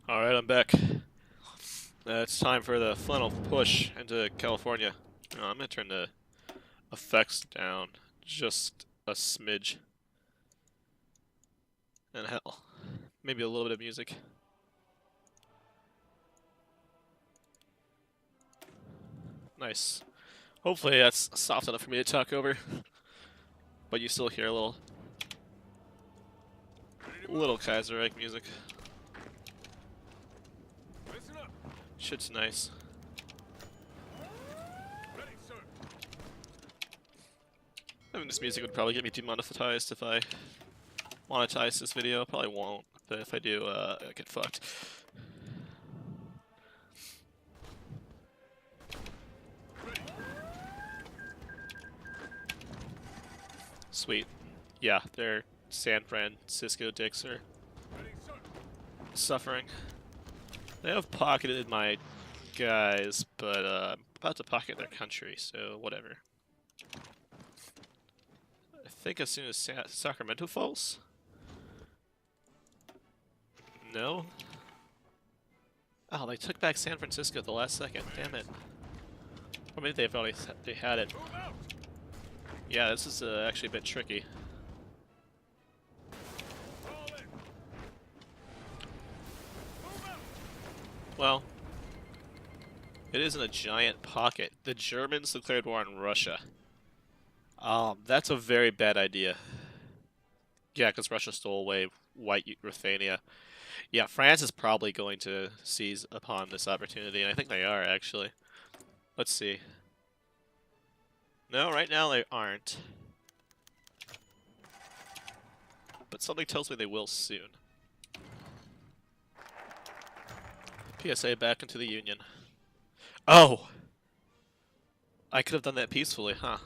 Alright, I'm back. It's time for the final push into California. I'm gonna turn the effects down just a smidge. And hell, maybe a little bit of music. Nice. Hopefully that's soft enough for me to talk over. But you still hear a little Kaiserreich music. Shit's nice. I mean, this music would probably get me demonetized if I monetize this video. Probably won't, but if I do, I get fucked. Sweet. Yeah, their San Francisco dicks are suffering. They have pocketed my guys, but I'm about to pocket their country, so whatever. I think as soon as Sacramento falls? No? Oh, they took back San Francisco at the last second. Damn it. Or maybe they've already they had it. Yeah, this is actually a bit tricky. Well, it isn't a giant pocket. The Germans declared war on Russia. That's a very bad idea. Yeah, because Russia stole away white Ruthenia. Yeah, France is probably going to seize upon this opportunity, and I think they are, actually. Let's see. No, right now they aren't. But something tells me they will soon. PSA back into the Union. Oh! I could have done that peacefully, huh?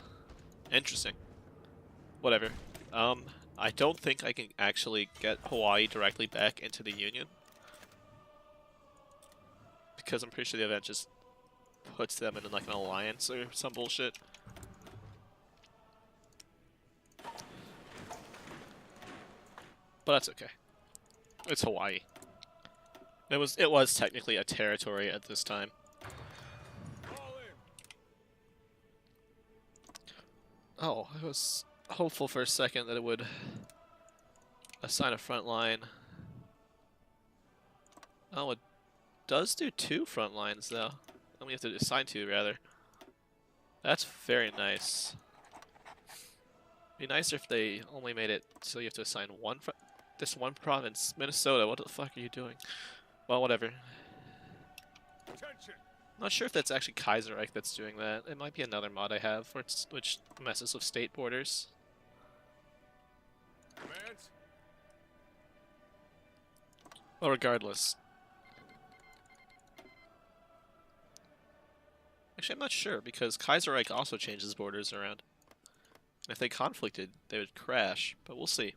Interesting. Whatever. I don't think I can actually get Hawaii directly back into the Union. Because I'm pretty sure the event just puts them in like an alliance or some bullshit. But that's okay. It's Hawaii. It was technically a territory at this time. Oh, I was hopeful for a second that it would assign a front line. Oh, it does do 2 front lines though. And we have to assign 2 rather. That's very nice. Be nicer if they only made it so you have to assign this one province. Minnesota, what the fuck are you doing? Well, whatever. Not sure if that's actually Kaiserreich that's doing that. It might be another mod I have which messes with state borders. Well, regardless. Actually, I'm not sure, because Kaiserreich also changes borders around. And if they conflicted, they would crash, but we'll see.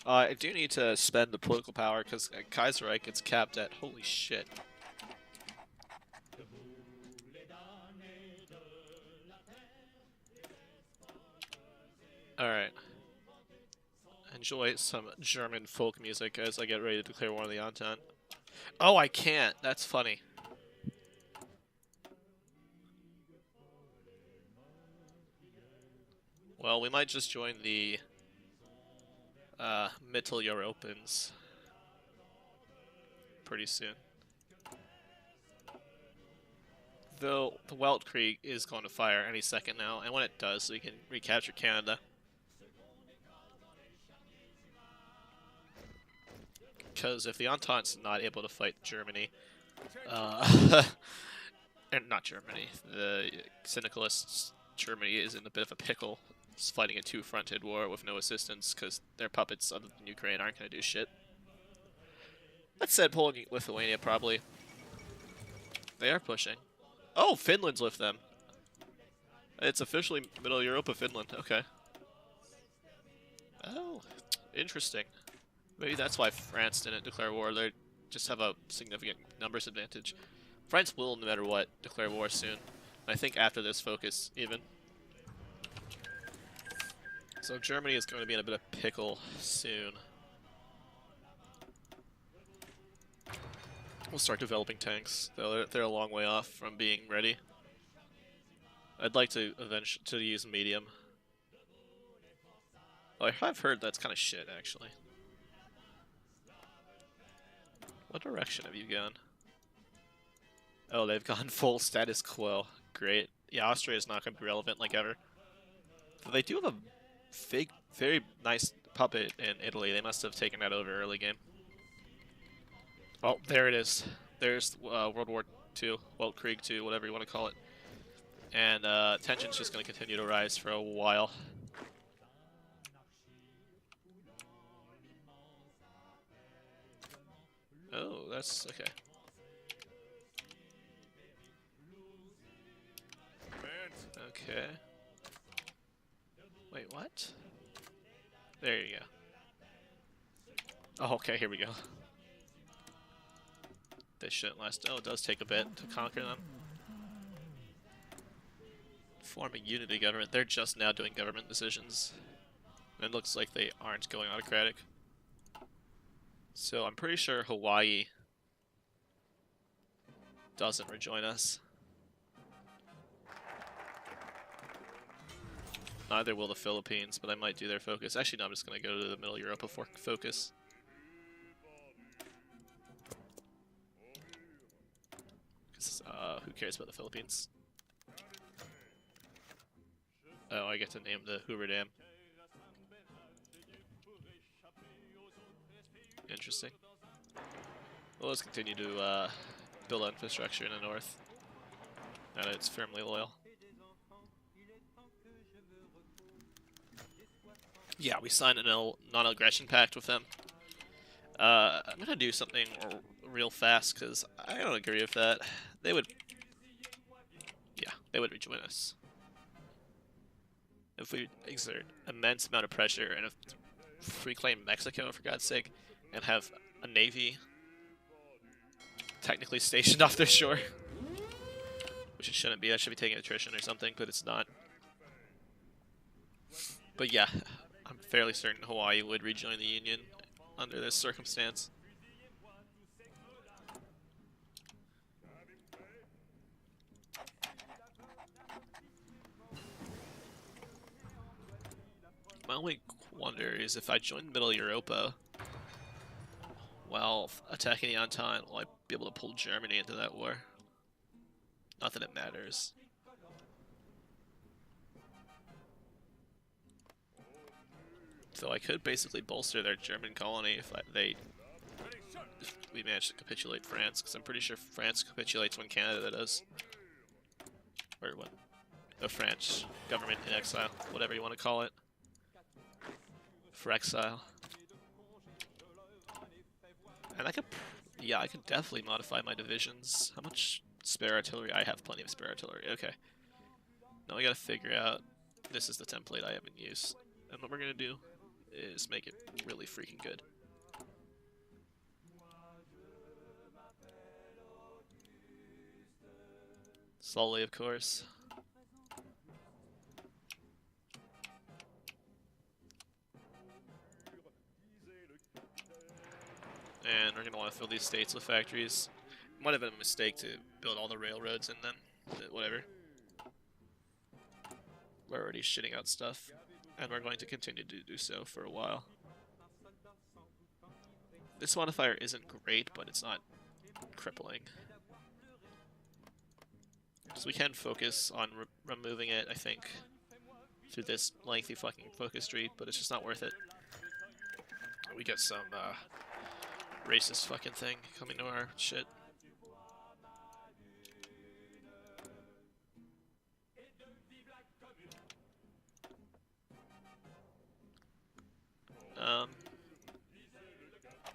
I do need to spend the political power, because Kaiserreich gets capped at... Holy shit. Alright. Enjoy some German folk music as I get ready to declare war on the Entente. Oh, I can't! That's funny. Well, we might just join the Mitteleuropans pretty soon. Though the Weltkrieg is going to fire any second now, and when it does, we can recapture Canada. Because if the Entente's not able to fight Germany, and not Germany, the syndicalists, Germany is in a bit of a pickle. It's fighting a 2-fronted war with no assistance because their puppets other than Ukraine aren't going to do shit. That said, Poland and Lithuania probably. They are pushing. Oh, Finland's with them. It's officially Middle Europa, Finland. Okay. Oh, interesting. Maybe that's why France didn't declare war. They just have a significant numbers advantage. France will, no matter what, declare war soon. I think after this focus, even. So Germany is going to be in a bit of pickle soon. We'll start developing tanks. They're a long way off from being ready. I'd like to eventually use medium. Well, I've heard that's kind of shit, actually. What direction have you gone? Oh, they've gone full status quo. Great. Yeah, Austria is not going to be relevant like ever. But they do have a fake, very nice puppet in Italy. They must have taken that over early game. Oh, there it is. There's World War II, Weltkrieg II, whatever you want to call it. And tension's just going to continue to rise for a while. Oh, that's okay. Okay. Wait, what? There you go. Oh, okay, here we go. This shouldn't last. Oh, it does take a bit to conquer them. Forming unity government. They're just now doing government decisions. And it looks like they aren't going autocratic. So I'm pretty sure Hawaii doesn't rejoin us. Neither will the Philippines, but I might do their focus. Actually, no, I'm just going to go to the Middle Europa for focus. Who cares about the Philippines? Oh, I get to name the Hoover Dam. Interesting. Well, let's continue to build infrastructure in the north. And it's firmly loyal. Yeah, we signed a non-aggression pact with them. I'm gonna do something real fast because I don't agree with that. They would, yeah, they would rejoin us if we exert immense amount of pressure and if reclaim Mexico for God's sake and have a navy technically stationed off their shore, which it shouldn't be. That should be taking attrition or something, but it's not. But yeah, I'm fairly certain Hawaii would rejoin the Union under this circumstance. My only wonder is if I join Middle Europa while attacking the Entente, will I be able to pull Germany into that war? Not that it matters. So I could basically bolster their German colony if we manage to capitulate France, because I'm pretty sure France capitulates when Canada does. Or when the French government in exile, whatever you want to call it. For exile. And I could definitely modify my divisions. How much spare artillery? I have plenty of spare artillery. Okay. Now we gotta figure out, this is the template I have in use. And what we're gonna do is make it really freaking good. Slowly, of course. And we're going to want to fill these states with factories. It might have been a mistake to build all the railroads in them, but whatever. We're already shitting out stuff, and we're going to continue to do so for a while. This modifier isn't great, but it's not crippling. So we can focus on removing it, I think, through this lengthy fucking focus tree, but it's just not worth it. We get some racist fucking thing coming to our shit.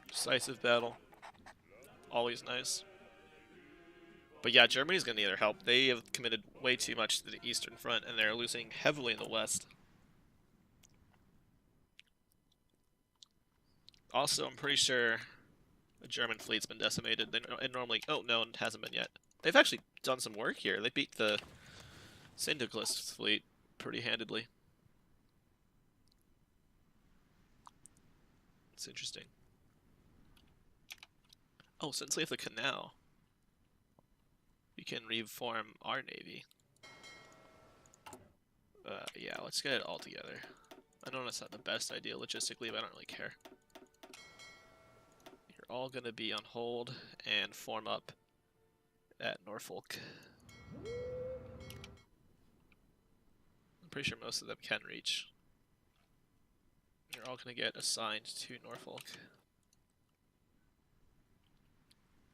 Decisive battle. Always nice. But yeah, Germany's gonna need their help. They have committed way too much to the Eastern Front, and they're losing heavily in the West. Also, I'm pretty sure the German fleet's been decimated. It normally... Oh, no, it hasn't been yet. They've actually done some work here. They beat the Syndicalist fleet pretty handedly. It's interesting. Oh, since we have the canal, we can reform our navy. Yeah, let's get it all together. I know that's not the best idea logistically, but I don't really care. You're all gonna be on hold and form up at Norfolk. I'm pretty sure most of them can reach. You're all gonna get assigned to Norfolk.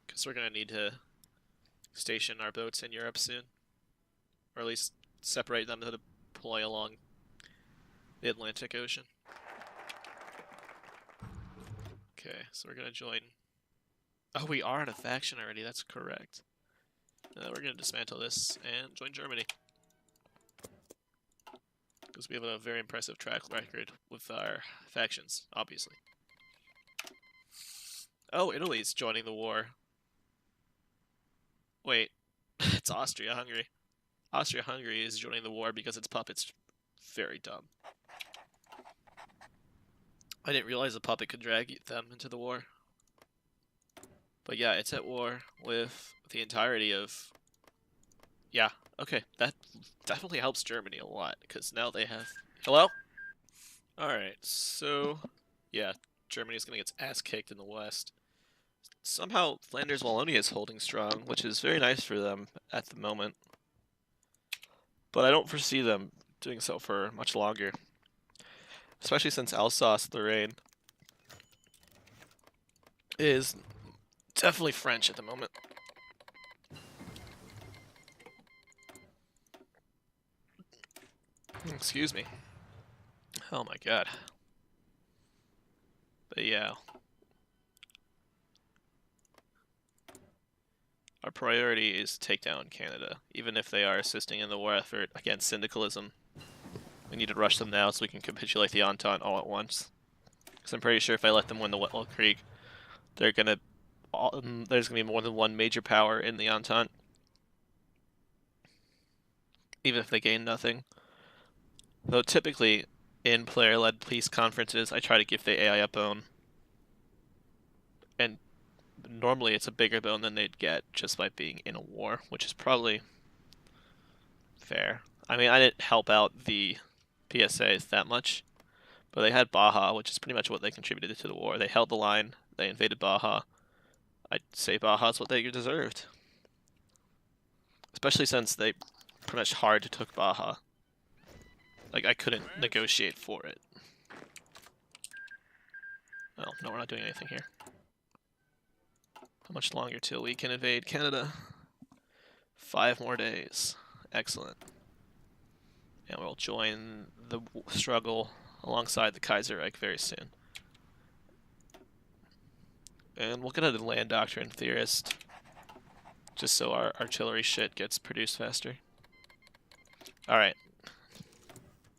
Because we're gonna need to station our boats in Europe soon. Or at least separate them to deploy along the Atlantic Ocean. Okay, so we're gonna join. Oh, we are in a faction already, that's correct. We're gonna dismantle this and join Germany. Because we have a very impressive track record with our factions, obviously. Oh, Italy's joining the war. Wait, it's Austria-Hungary. Austria-Hungary is joining the war because its puppet's very dumb. I didn't realize a puppet could drag them into the war. But yeah, it's at war with the entirety of... Yeah, okay, that definitely helps Germany a lot, because now they have... Hello? Alright, so... Yeah, Germany's gonna get its ass kicked in the west. Somehow, Flanders-Wallonia is holding strong, which is very nice for them at the moment. But I don't foresee them doing so for much longer. Especially since Alsace-Lorraine is definitely French at the moment. Excuse me. Oh my god. But yeah. Our priority is to take down Canada, even if they are assisting in the war effort against syndicalism. We need to rush them now so we can capitulate the Entente all at once. Because I'm pretty sure if I let them win the Wetwell Creek, they're gonna... there's gonna be more than one major power in the Entente. Even if they gain nothing. Though typically, in player-led peace conferences, I try to give the AI a bone. And normally it's a bigger bone than they'd get just by being in a war, which is probably fair. I mean, I didn't help out the PSAs that much, but they had Baja, which is pretty much what they contributed to the war. They held the line, they invaded Baja. I'd say Baja's what they deserved. Especially since they pretty much hard took Baja. Like, I couldn't negotiate for it. Oh, no, we're not doing anything here. How much longer till we can invade Canada? 5 more days. Excellent. And we'll join the struggle alongside the Kaiserreich very soon. And we'll get a land doctrine theorist, just so our artillery shit gets produced faster. Alright.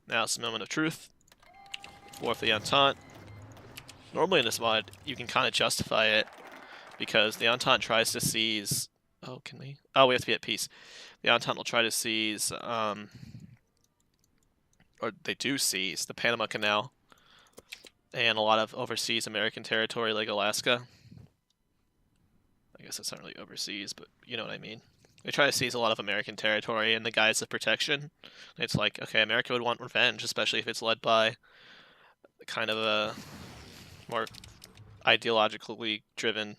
Now it's a moment of truth. War for the Entente. Normally in this mod, you can kind of justify it, because the Entente tries to seize... Oh, can we? Oh, we have to be at peace. The Entente will try to seize... or they do seize the Panama Canal and a lot of overseas American territory like Alaska. I guess that's not really overseas, but you know what I mean. They try to seize a lot of American territory in the guise of protection. It's like, okay, America would want revenge, especially if it's led by kind of a more ideologically driven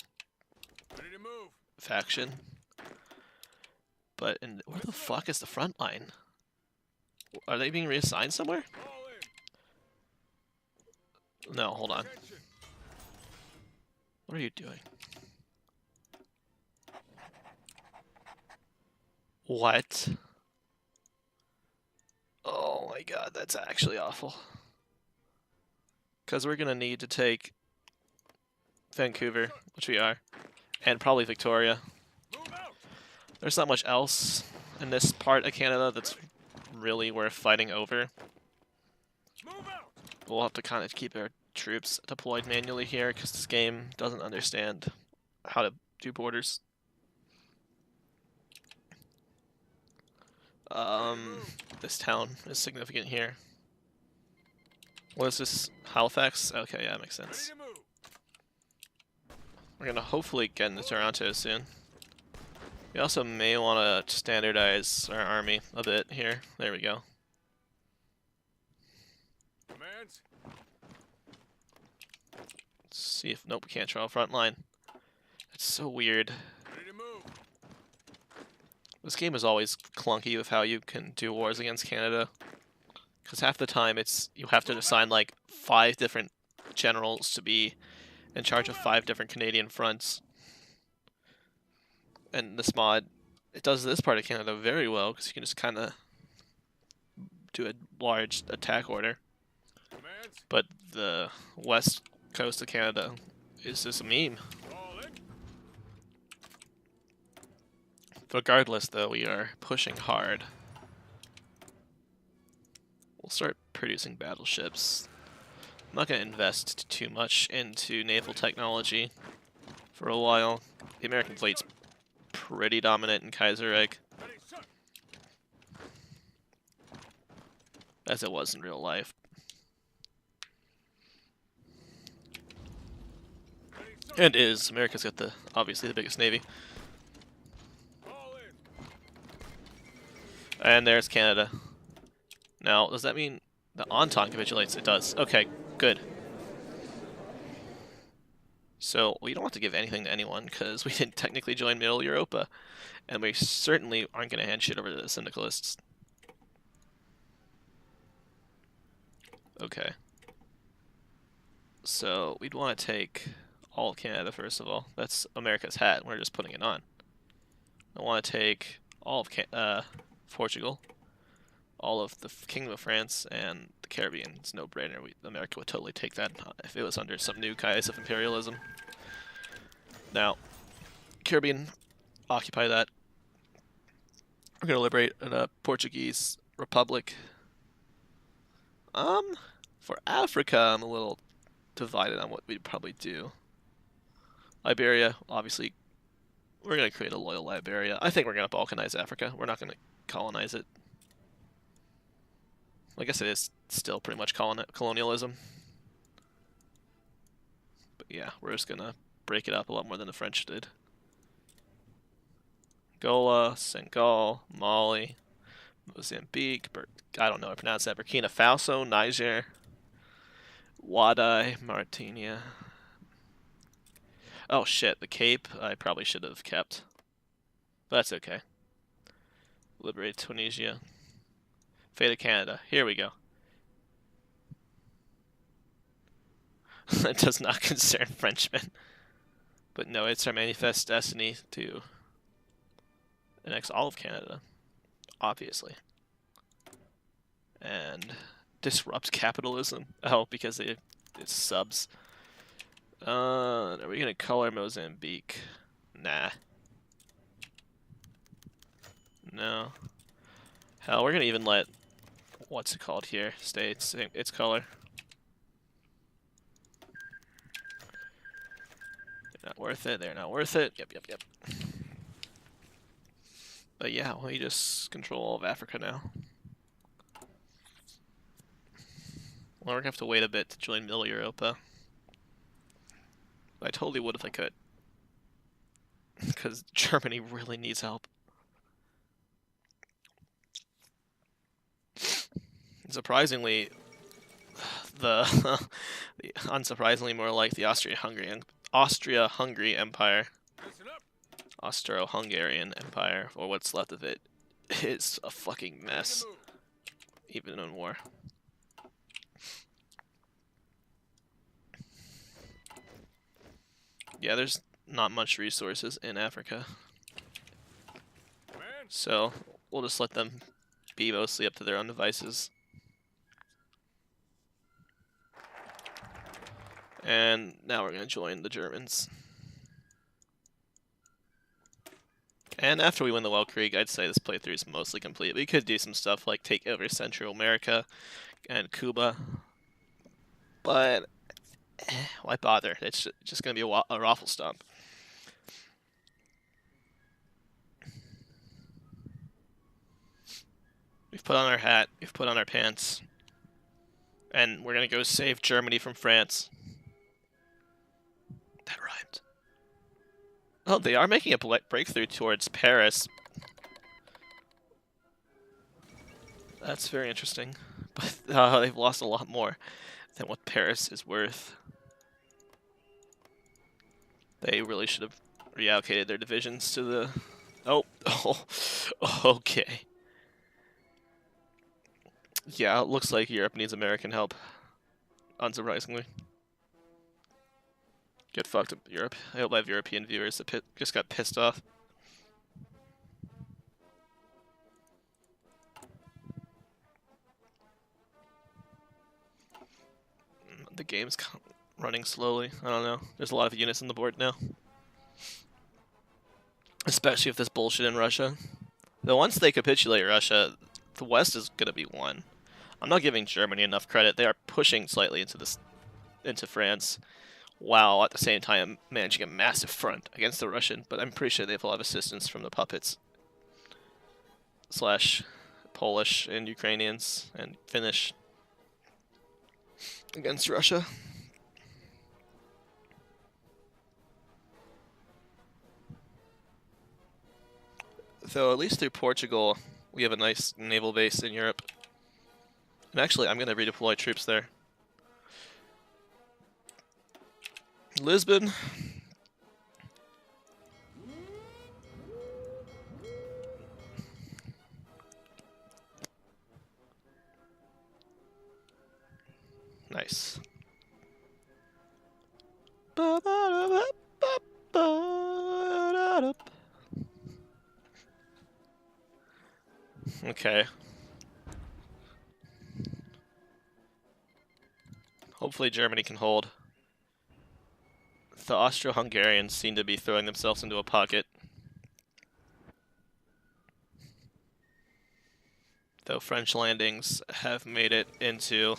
faction. But where the fuck is the front line? Are they being reassigned somewhere? No, hold on. What are you doing? What? Oh my god, that's actually awful. Because we're going to need to take Vancouver, which we are, and probably Victoria. There's not much else in this part of Canada that's really worth fighting over. We'll have to kind of keep our troops deployed manually here because this game doesn't understand how to do borders. This town is significant here. What is this? Halifax? Okay, yeah, that makes sense. We're We're gonna hopefully get into Toronto soon. We also may want to standardize our army a bit here. There we go. Commands. Let's see if... Nope, we can't draw a front line. It's so weird. Ready to move. This game is always clunky with how you can do wars against Canada. Because half the time you have to assign like 5 different generals to be in charge of 5 different Canadian fronts. And this mod, it does this part of Canada very well because you can just kind of do a large attack order. Commands. But the west coast of Canada is just a meme. All in. Regardless, though, we are pushing hard. We'll start producing battleships. I'm not going to invest too much into naval technology for a while. The American fleet's pretty dominant in Kaiserreich, Ready, sir. as it was in real life. Ready, sir. And is. America's got obviously the biggest navy. All in. And there's Canada. Now, does that mean the Entente capitulates? It does. Okay, good. So, we don't have to give anything to anyone, because we didn't technically join Middle Europa. And we certainly aren't going to hand shit over to the Syndicalists. Okay. So, we'd want to take all of Canada, first of all. That's America's hat. We're just putting it on. I want to take all of Portugal, all of the Kingdom of France, and the Caribbean. It's no brainer. America would totally take that if it was under some new guise of imperialism. Now, Caribbean, occupy that. We're going to liberate a Portuguese republic. For Africa, I'm a little divided on what we'd probably do. Liberia, obviously, we're going to create a loyal Liberia. I think we're going to balkanize Africa. We're not going to colonize it. I guess it is still pretty much colonialism. But yeah, we're just going to break it up a lot more than the French did. Angola, Senegal, Mali, Mozambique, I don't know how to pronounce that, Burkina Faso, Niger, Wadai, Mauritania. Oh shit, the Cape I probably should have kept. But that's okay. Liberate Tunisia. Fate of Canada. Here we go. It does not concern Frenchmen. But no, it's our manifest destiny to annex all of Canada. Obviously. And disrupt capitalism. Oh, because it's subs. Are we gonna color Mozambique? Nah. No. Hell, we're gonna even let what's it called here stay its color. They're not worth it. They're not worth it. Yep. But yeah, we just control all of Africa now. Well, we're gonna have to wait a bit to join Middle Europa. I totally would if I could. Because Germany really needs help. Surprisingly, unsurprisingly more like the Austria-Hungary Empire, Listen up. Austro-Hungarian Empire, or what's left of it, is a fucking mess, even in war. Yeah, there's not much resources in Africa, so we'll just let them be mostly up to their own devices. And now we're going to join the Germans. And after we win the Weltkrieg, I'd say this playthrough is mostly complete. We could do some stuff like take over Central America and Cuba. But why bother? It's just going to be a raffle stomp. We've put on our hat, we've put on our pants, and we're going to go save Germany from France. That rhymed. Oh, they are making a breakthrough towards Paris. That's very interesting. But they've lost a lot more than what Paris is worth. They really should have reallocated their divisions to the... Oh, okay. Yeah, it looks like Europe needs American help. Unsurprisingly. Get fucked up, Europe. I hope I have European viewers that just got pissed off. The game's running slowly. I don't know. There's a lot of units on the board now. Especially if this bullshit in Russia. Though once they capitulate Russia, the West is gonna be won. I'm not giving Germany enough credit. They are pushing slightly into France, while at the same time managing a massive front against the Russian. But I'm pretty sure they have a lot of assistance from the puppets / Polish and Ukrainians and Finnish against Russia. Though at least through Portugal, we have a nice naval base in Europe. And actually, I'm going to redeploy troops there. Lisbon. Nice. Okay. Hopefully Germany can hold. The Austro-Hungarians seem to be throwing themselves into a pocket. Though French landings have made it into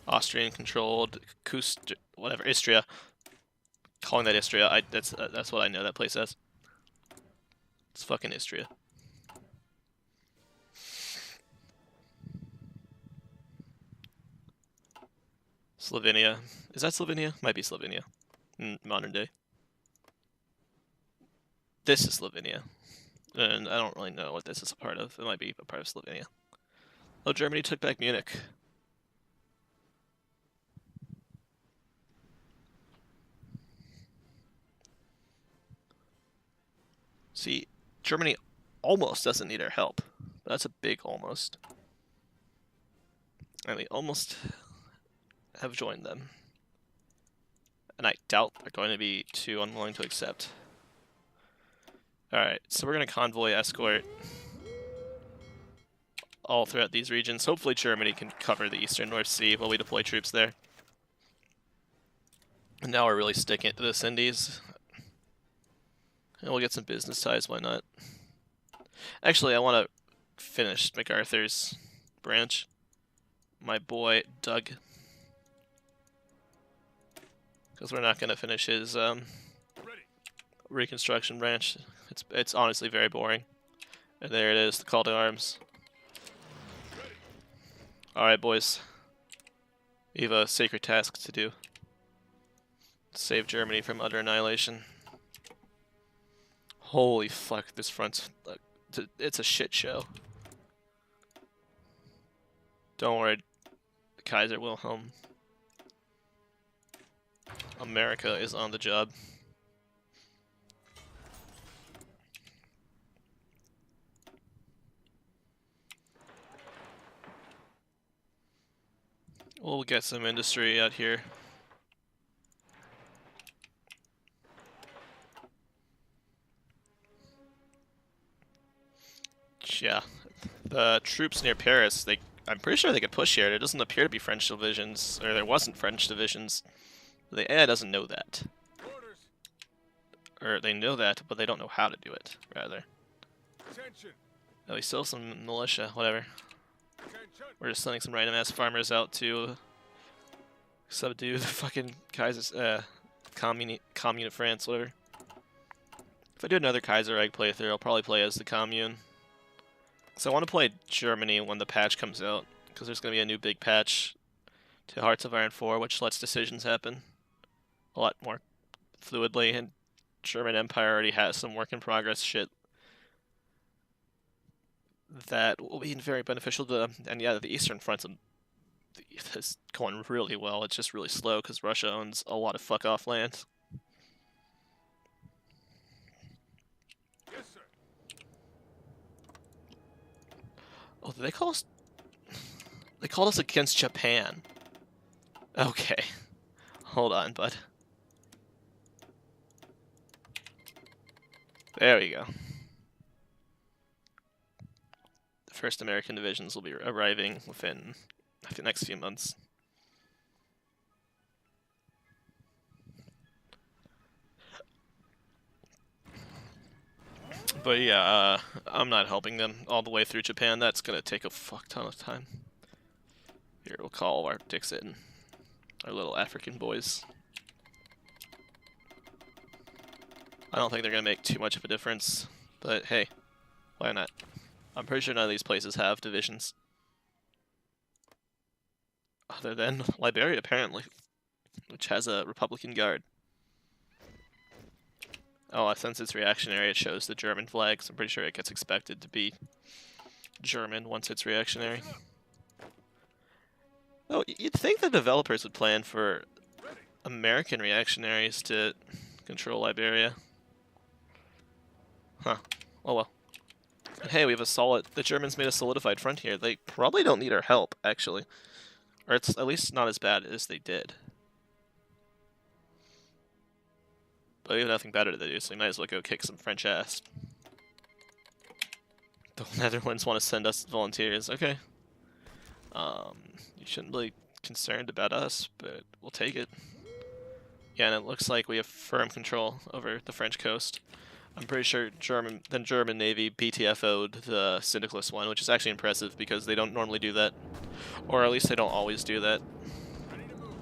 Austrian-controlled whatever, Istria. Calling that Istria, that's what I know that place as. It's fucking Istria. Slovenia. Is that Slovenia? Might be Slovenia. In modern day. This is Slovenia. And I don't really know what this is a part of. It might be a part of Slovenia. Oh, Germany took back Munich. See, Germany almost doesn't need our help. That's a big almost. And we almost have joined them. And I doubt they're going to be too unwilling to accept. Alright, so we're going to convoy escort all throughout these regions. Hopefully Germany can cover the eastern North Sea while we deploy troops there. And now we're really sticking it to the Indies. And we'll get some business ties, why not? Actually, I want to finish MacArthur's branch. My boy, Doug. Because we're not going to finish his Reconstruction branch. It's honestly very boring. And there it is, the call to arms. Alright, boys. We have a sacred task to do. Save Germany from utter annihilation. Holy fuck, this front's... it's a shit show. Don't worry, Kaiser Wilhelm. America is on the job. We'll get some industry out here. Yeah, the troops near Paris, I'm pretty sure they could push here. There doesn't appear to be French divisions, or there wasn't French divisions. The AI doesn't know that. Or they know that, but they don't know how to do it, rather. Attention. Oh, we still have some militia, whatever. Attention. We're just sending some random ass farmers out to subdue the fucking commune of France, whatever. If I do another Kaiserreich playthrough, I'll probably play as the commune. So I want to play Germany when the patch comes out, because there's going to be a new big patch to Hearts of Iron 4, which lets decisions happen a lot more fluidly and German Empire already has some work in progress shit that will be very beneficial to them. And yeah, the Eastern Front is going really well. It's just really slow because Russia owns a lot of fuck off land. Yes, sir. Oh, did they call us? They called us against Japan. Okay. Hold on, bud. There we go. The first American divisions will be arriving within the next few months. But yeah, I'm not helping them all the way through Japan. That's gonna take a fuck ton of time. Here, we'll call our dicks in. Our little African boys. I don't think they're gonna make too much of a difference, but hey, why not? I'm pretty sure none of these places have divisions. Other than Liberia, apparently, which has a Republican Guard. Oh, since it's reactionary, it shows the German flag, so I'm pretty sure it gets expected to be German once it's reactionary. Oh, you'd think the developers would plan for American reactionaries to control Liberia. Huh. Oh well. And hey, we have the Germans made a solidified front here. They probably don't need our help, actually. Or it's at least not as bad as they did. But we have nothing better to do, so we might as well go kick some French ass. The Netherlands want to send us volunteers. Okay. You shouldn't be concerned about us, but we'll take it. Yeah, and it looks like we have firm control over the French coast. I'm pretty sure the German Navy BTFO'd the Syndicalist one, which is actually impressive because they don't normally do that. Or at least they don't always do that. Ready to move.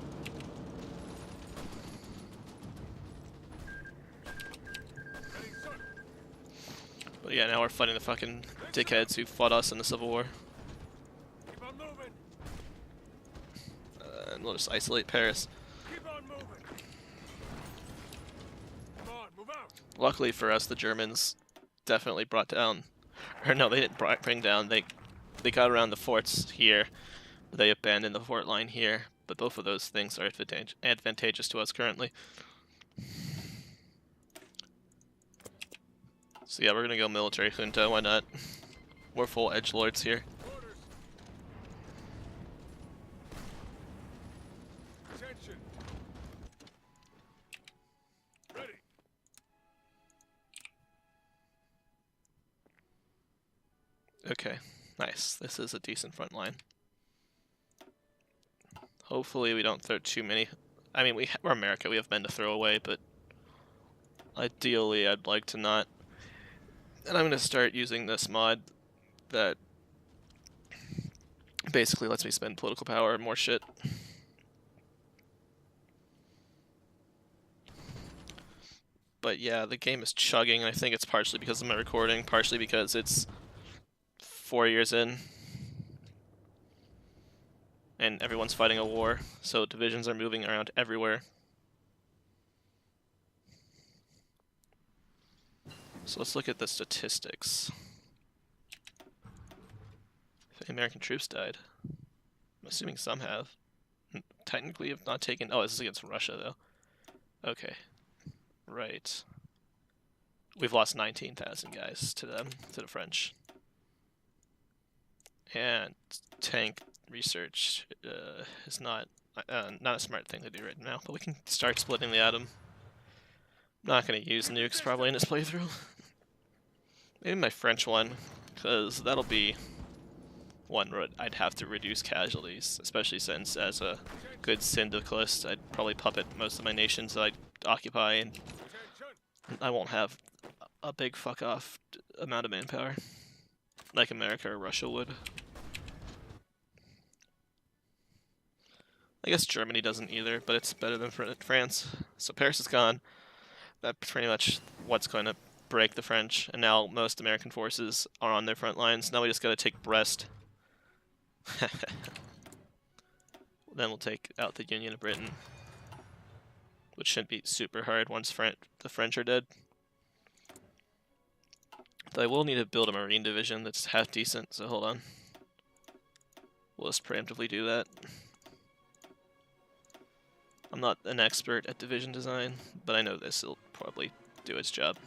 Ready, sir. But yeah, now we're fighting the fucking dickheads who fought us in the Civil War. Keep on moving. And we'll just isolate Paris. Keep on moving. Come on, move out. Luckily for us, the Germans definitely brought down... Or no, they didn't bring down, they got around the forts here. They abandoned the fort line here, but both of those things are advantageous to us currently. So yeah, we're gonna go military junta, why not? We're full edgelords here. Orders. Attention. Ready. Okay, nice. This is a decent front line. Hopefully we don't throw too many... I mean, we're America, we have men to throw away, but... Ideally, I'd like to not. And I'm going to start using this mod that basically lets me spend political power and more shit. But yeah, the game is chugging, and I think it's partially because of my recording, partially because it's 4 years in. And everyone's fighting a war, so divisions are moving around everywhere. So let's look at the statistics. If any American troops died. I'm assuming some have. Technically have not taken... Oh, this is against Russia, though. Okay. Right. We've lost 19,000 guys to them, to the French. And tank research is not a smart thing to do right now, but we can start splitting the atom. I'm not going to use nukes probably in this playthrough. Maybe my French one, because that'll be one where I'd have to reduce casualties, especially since as a good syndicalist, I'd probably puppet most of my nations that I occupy, and I won't have a big fuck-off amount of manpower, like America or Russia would. I guess Germany doesn't either, but it's better than France. So Paris is gone. That's pretty much what's going to break the French, and now most American forces are on their front lines. Now we just gotta take Brest. Then we'll take out the Union of Britain, which shouldn't be super hard once the French are dead. Though I will need to build a Marine division that's half decent, so hold on. We'll just preemptively do that. I'm not an expert at division design, but I know this will probably do its job.